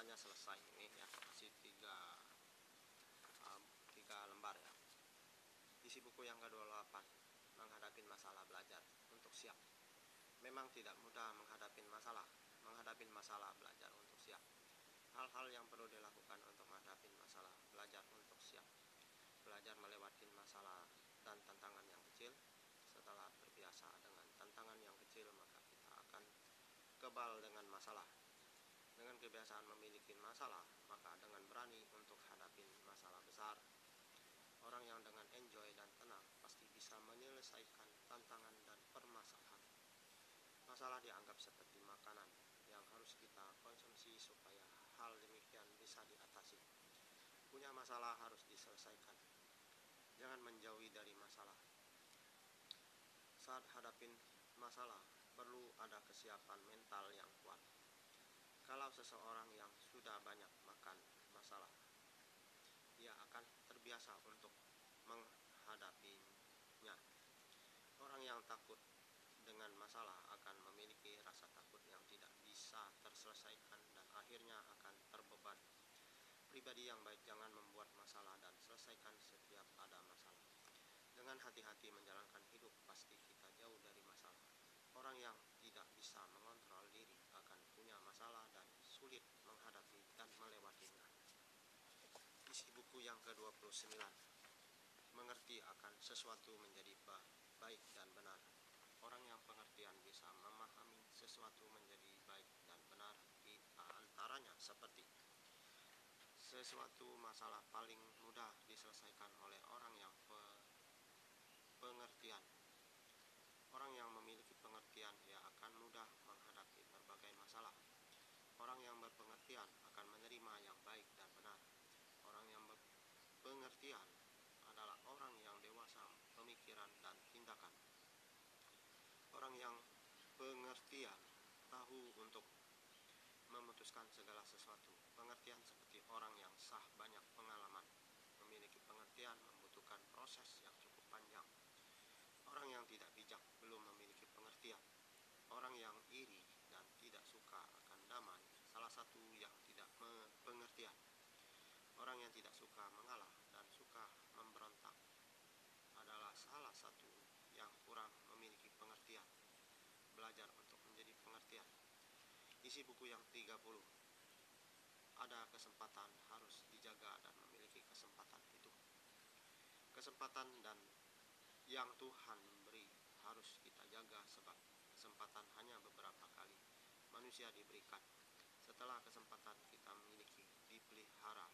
matanya selesai ini ya, masih tiga lembar ya. Isi buku yang ke-28, menghadapi masalah belajar untuk siap. Memang tidak mudah menghadapi masalah belajar untuk siap. Hal-hal yang perlu dilakukan untuk menghadapi masalah belajar untuk siap. Belajar melewati masalah dan tantangan yang kecil. Setelah terbiasa dengan tantangan yang kecil, maka kita akan kebal dengan masalah. Dengan kebiasaan memiliki masalah, maka dengan berani untuk hadapi masalah besar. Orang yang dengan enjoy dan tenang pasti bisa menyelesaikan tantangan dan permasalahan. Masalah dianggap seperti makanan yang harus kita konsumsi supaya hal demikian bisa diatasi. Punya masalah harus diselesaikan. Jangan menjauhi dari masalah. Saat hadapin masalah, perlu ada kesiapan mental yang kuat. Kalau seseorang yang sudah banyak makan masalah, ia akan terbiasa untuk menghadapinya. Orang yang takut dengan masalah akan memiliki rasa takut yang tidak bisa terselesaikan dan akhirnya akan terbeban. Pribadi yang baik jangan membuat masalah dan selesaikan setiap ada masalah. Dengan hati-hati menjalankan hidup, pasti kita jauh dari masalah. Orang yang tidak bisa mengontrol diri akan punya masalah dan sulit menghadapi dan melewatinya. Isi buku yang ke-29, mengerti akan sesuatu menjadi baik dan benar. Orang yang pengertian bisa memahami sesuatu menjadi baik dan benar, di antaranya seperti sesuatu masalah paling mudah diselesaikan oleh orang yang pengertian. Orang yang memiliki pengertian, ia akan mudah menghadapi berbagai masalah. Orang yang berpengertian akan menerima yang baik dan benar. Orang yang berpengertian adalah orang yang dewasa pemikiran dan tindakan. Orang yang pengertian tahu untuk memutuskan segala sesuatu. Pengertian seperti orang yang sah banyak pengalaman. Memiliki pengertian membutuhkan proses yang cukup panjang. Orang yang tidak bijak belum memiliki pengertian. Orang yang iri dan tidak suka akan damai, salah satu yang tidak pengertian. Orang yang tidak suka mengalah dan suka memberontak adalah salah satu yang kurang memiliki pengertian. Belajar untuk menjadi pengertian. Isi buku yang 30, ada kesempatan harus dijaga dan memiliki kesempatan itu. Kesempatan dan yang Tuhan beri harus kita jaga, sebab kesempatan hanya beberapa kali manusia diberikan. Setelah kesempatan kita miliki dipelihara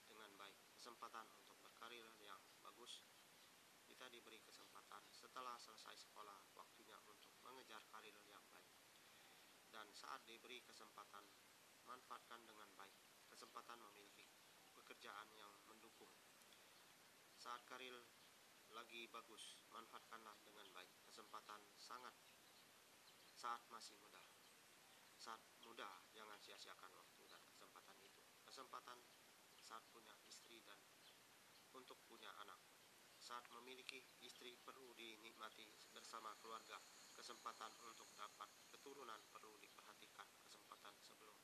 dengan baik. Kesempatan untuk berkarir yang bagus, kita diberi kesempatan setelah selesai sekolah, waktunya untuk mengejar karir yang baik. Dan saat diberi kesempatan, manfaatkan dengan baik. Kesempatan memiliki pekerjaan yang mendukung. Saat karir lagi bagus, manfaatkanlah dengan baik. Kesempatan saat masih muda. Saat muda, jangan sia-siakan waktu dan kesempatan itu. Kesempatan saat punya istri dan untuk punya anak. Saat memiliki istri perlu dinikmati bersama keluarga. Kesempatan untuk dapat keturunan perlu diperhatikan. Kesempatan sebelum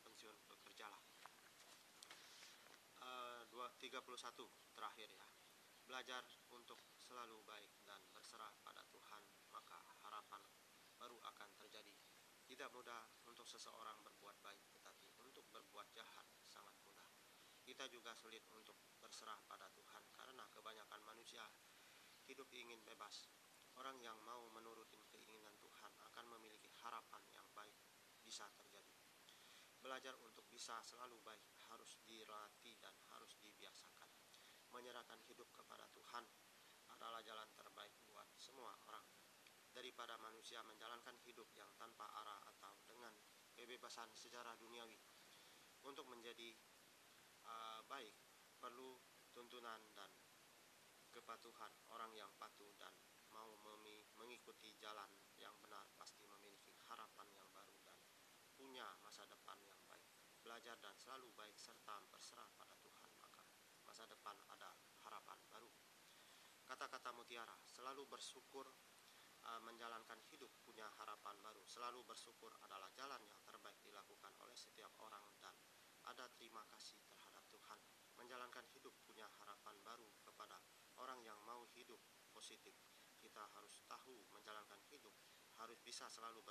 pensiun bekerjalah. 31 terakhir ya. Belajar untuk selalu baik dan berserah pada Tuhan, maka harapan baru akan terjadi. Tidak mudah untuk seseorang berbuat baik, tetapi untuk berbuat jahat sangat mudah. Kita juga sulit untuk berserah pada Tuhan karena kebanyakan manusia hidup ingin bebas. Orang yang mau menuruti keinginan Tuhan akan memiliki harapan yang baik bisa terjadi. Belajar untuk bisa selalu baik harus dilatih dan harus dibiasakan. Menyerahkan hidup kepada Tuhan adalah jalan terbaik buat semua orang. Daripada manusia menjalankan hidup yang tanpa arah atau dengan kebebasan secara duniawi. Untuk menjadi baik perlu tuntunan dan kepatuhan. Orang yang patuh dan mau mengikuti jalan yang benar pasti memiliki harapan yang baru dan punya masa depan yang baik. Belajar dan selalu baik serta berserah pada Tuhan, maka masa depan ada harapan baru. Kata-kata mutiara, selalu bersyukur menjalankan hidup punya harapan baru. Selalu bersyukur adalah jalan yang terbaik dilakukan oleh setiap menjalankan hidup punya harapan baru kepada orang yang mau hidup positif. Kita harus tahu menjalankan hidup, harus bisa selalu berpikir